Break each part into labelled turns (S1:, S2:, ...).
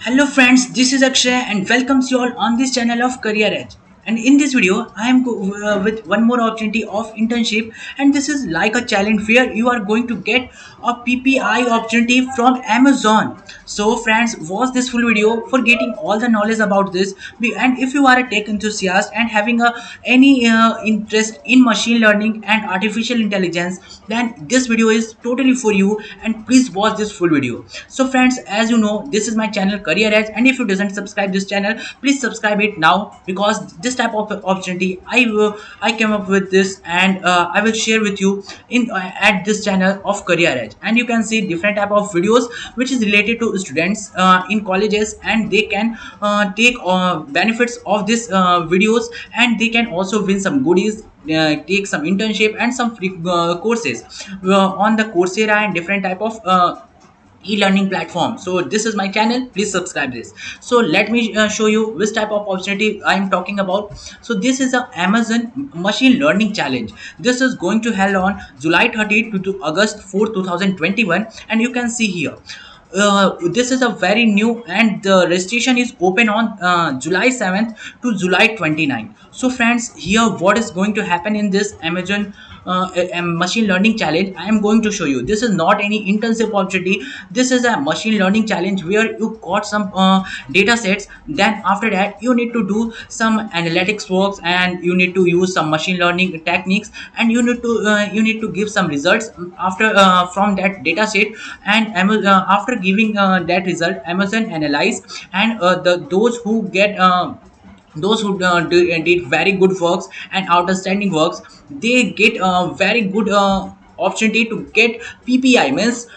S1: Hello friends, this is Akshay and welcomes you all on this channel of Career Edge. And in this video, I am with one more opportunity of internship, and this is like a challenge where you are going to get a PPI opportunity from Amazon. So friends, watch this full video for getting all the knowledge about this. And if you are a tech enthusiast and having any interest in machine learning and artificial intelligence, then this video is totally for you. And please watch this full video. So friends, as you know, this is my channel Career Edge, and if you doesn't subscribe this channel, please subscribe it now, because this type of opportunity I came up with this, and I will share with you in at this channel of Career Edge. And you can see different type of videos which is related to students in colleges, and they can take benefits of this videos, and they can also win some goodies, take some internship and some free courses on the Coursera and different type of e-learning platform. So this is my channel, please subscribe this. So let me show you which type of opportunity I am talking about. So this is a Amazon machine learning challenge. This is going to held on July 30th to August 4th 2021, and you can see here this is a very new, and the registration is open on July 7th to July 29th. So friends, here what is going to happen in this Amazon machine learning challenge, I am going to show you. This is not any internship opportunity. This is a machine learning challenge where you got some data sets. Then after that, you need to do some analytics works, and you need to use some machine learning techniques, and you need to give some results after from that data set. And after giving that result, Amazon analyze, and those who get did very good works and outstanding works, they get a very good opportunity to get PPI, means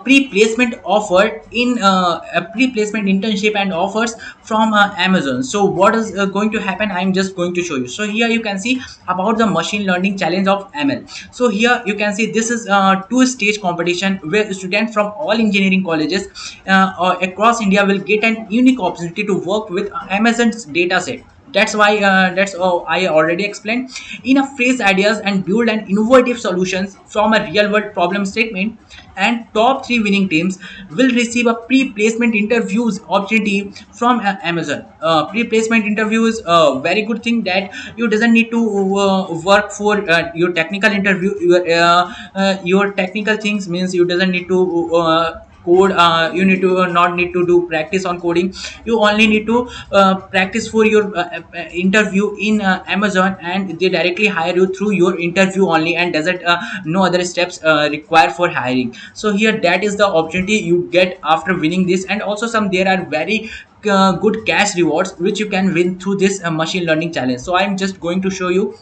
S1: pre-placement offer in a pre-placement internship and offers from Amazon. So what is going to happen, I'm just going to show you. So here you can see about the machine learning challenge of ML. So here you can see this is a two-stage competition where students from all engineering colleges across India will get an unique opportunity to work with Amazon's dataset. That's why that's I already explained in a phrase ideas and build an innovative solutions from a real world problem statement. And top three winning teams will receive a pre-placement interviews opportunity from Amazon. Pre-placement interview is a very good thing, that you doesn't need to work for your technical interview. Your technical things means you doesn't need to code. You need to not need to do practice on coding. You only need to practice for your interview in Amazon, and they directly hire you through your interview only, and doesn't no other steps required for hiring. So here that is the opportunity you get after winning this. And also some there are very good cash rewards which you can win through this machine learning challenge. So I'm just going to show you,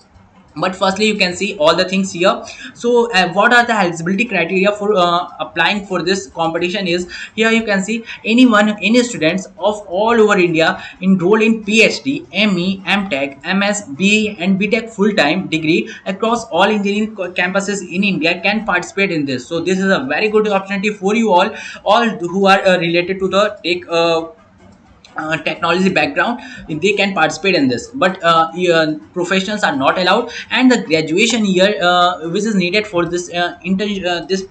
S1: but firstly you can see all the things here. So what are the eligibility criteria for applying for this competition is, here you can see any students of all over India enrolled in PhD, ME, MTech, MS, BE and BTech full-time degree across all engineering campuses in India can participate in this. So this is a very good opportunity for you all who are related to the tech technology background. They can participate in this, but professionals are not allowed. And the graduation year which is needed for this this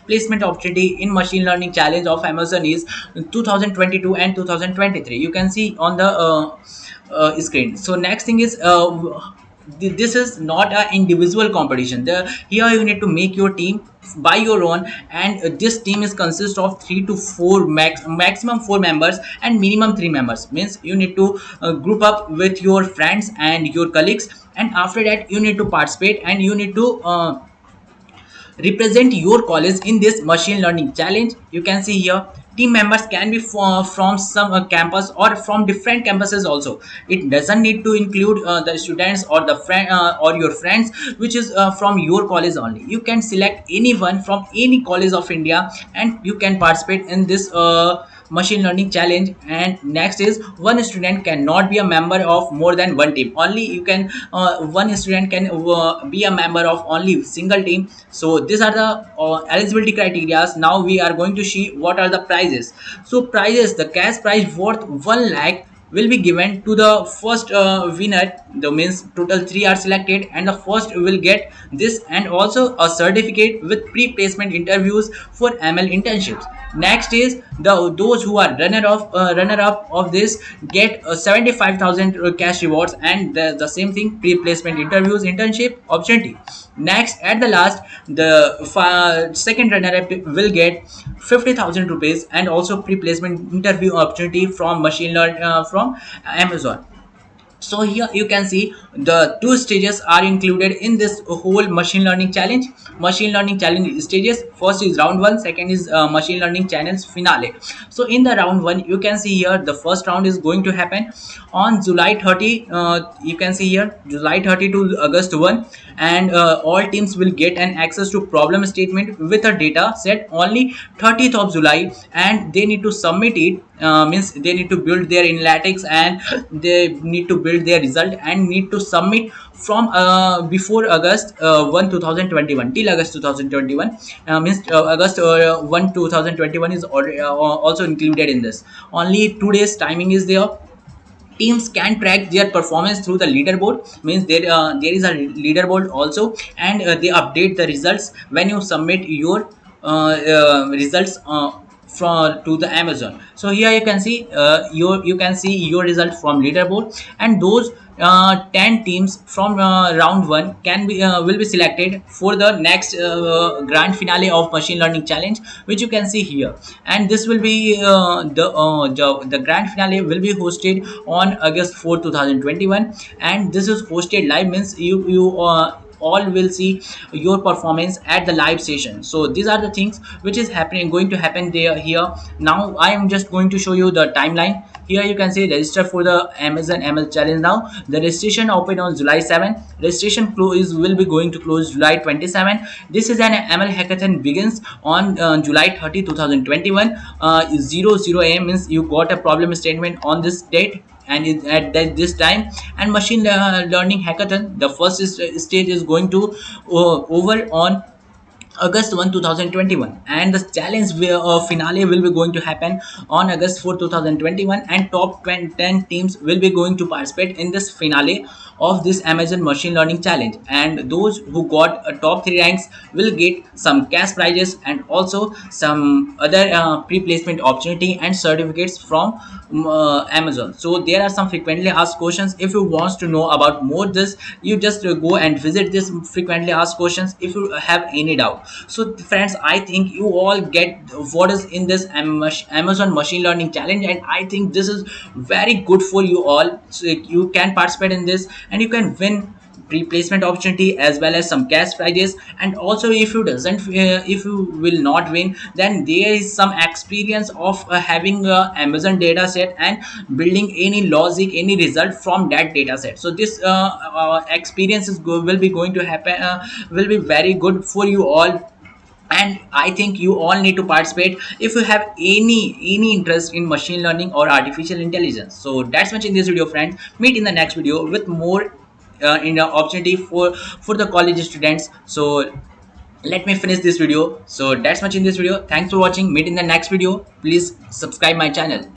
S1: placement opportunity in machine learning challenge of Amazon is 2022 and 2023. You can see on the screen. So next thing is this is not an individual competition. Here you need to make your team by your own, and this team is consist of 3 to 4 maximum 4 members and minimum 3 members, means you need to group up with your friends and your colleagues, and after that you need to participate, and you need to represent your college in this machine learning challenge. You can see here team members can be from some campus or from different campuses also. It doesn't need to include the students or the friend or your friends which is from your college only. You can select anyone from any college of India, and you can participate in this machine learning challenge. And next is, one student cannot be a member of more than one team. Only you can one student can be a member of only single team. So these are the eligibility criteria. Now we are going to see what are the prizes. So prizes, the cash prize worth 1 lakh will be given to the first winner. The means total three are selected, and the first will get this, and also a certificate with pre-placement interviews for ML internships. Next is the those who are runner up of this get 75,000 cash rewards, and the same thing, pre-placement interviews, internship opportunity. Next, at the last, the second runner up will get 50,000 rupees and also pre-placement interview opportunity from machine learning from Amazon. So here you can see the two stages are included in this whole machine learning challenge. Machine learning challenge stages: first is round one, second is machine learning challenge finale. So in the round one, you can see here the first round is going to happen on July 30. You can see here July 30 to August 1, and all teams will get an access to problem statement with a data set only 30th of July, and they need to submit it. Means they need to build their analytics, and they need to build their result and need to submit from before August 1 2021 till August 2021. Means August 1 2021 is already, also included in this. Only 2 days timing is there. Teams can track their performance through the leaderboard. Means there is a leaderboard also, and they update the results when you submit your results from to the Amazon. So here you can see you can see your result from leaderboard, and those 10 teams from round 1 can be will be selected for the next grand finale of machine learning challenge, which you can see here. And this will be the grand finale will be hosted on August 4 2021, and this is hosted live. Means you all will see your performance at the live session. So these are the things which is happening going to happen there. Here now I am just going to show you the timeline. Here you can see register for the Amazon ML challenge. Now the registration open on July 7. Registration close will be going to close July 27. This is an ML hackathon begins on July 30 2021 00 am. Means you got a problem statement on this date and at this time. And machine learning hackathon, the first stage is going to over on August 1 2021, and the challenge finale will be going to happen on August 4 2021, and top 10 teams will be going to participate in this finale of this Amazon machine learning challenge. And those who got top 3 ranks will get some cash prizes and also some other pre-placement opportunity and certificates from Amazon. So there are some frequently asked questions. If you want to know about more this, you just go and visit this frequently asked questions if you have any doubt. So friends, I think you all get what is in this Amazon machine learning challenge, and I think this is very good for you all. So you can participate in this and you can win replacement opportunity as well as some cash prizes. And also if you doesn't if you will not win, then there is some experience of having a Amazon data set and building any logic, any result from that data set. So this experience will be going to happen, will be very good for you all. And I think you all need to participate if you have any interest in machine learning or artificial intelligence. So that's much in this video, friends. Meet in the next video with more in the opportunity for the college students. So let me finish this video. So that's much in this video. Thanks for watching. Meet in the next video. Please subscribe my channel.